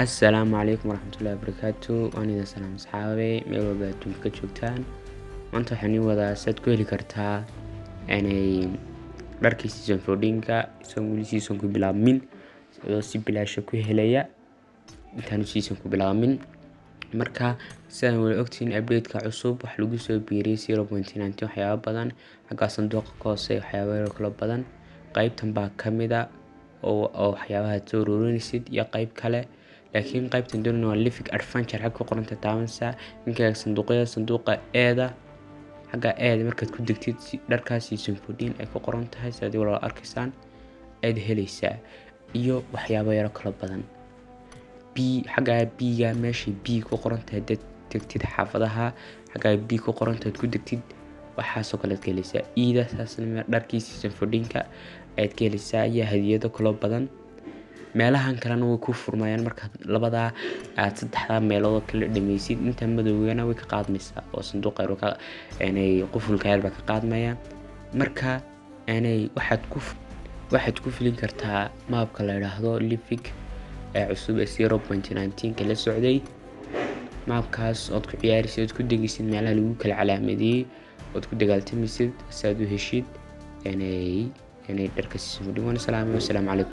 Assalaamu calaykum waraxmatullaahi wabarakaatu. Waan idin salaam asxaabay meel walba adduunka ka joogtaan. Maanta waxaan idin wadaa saad ku heli kartaa dharkii season 14ka isagoon weli seasonku bilaabmin, adoo si bilaash ah ku helaya intaanu seasonku bilaabmin. Marka sidaan wada ogtihiin update-ka cusub wax lagu soo biiriyay 0.19 waxyaabo badan, xagga sanduuqa ka hooseeya waxyaabo kala badan. Qaybtan baa ka mid ah oo waxyaabaha aad soo ururinaysid iyo qayb kale, laakiin qaybtan doonayna waa Living Adventure xagga ku qoranta taabansa ninka sanduuqa eeda xagga eeda markaad ku degtid dharkaas season 14 ay ku qoran tahay sidaad wada arkaysaan aad helaysaa iyo waxyaabo yaro kala badan. xagga biiga meesha bii ku qoran tahay dad degtid xaafadaha xagga bii ku qoran tahay ku degtid waxaasoo kale aad helaysaa. Iida saasna dharkii season 14ka aad helaysaa iyo hadiyado kala badan. meelahan kalena way ku furmayaan marka labada aad saddexda meelood kala dhamaysid inta madowgana way ka qaadmaysaa oo sanduuqa qufulka yar baa ka qaadmaya. Marka waxaad ku filin kartaa maabka la yiraahdo Living cusub 0.19 kala socday. maabkaas ood ku ciyaaraysid ood ku degaysid meelaha lagu kala calaamadiyay ood ku dagaaltamaysid si aad u heshid dharka season 14. Assalaamu calaykum.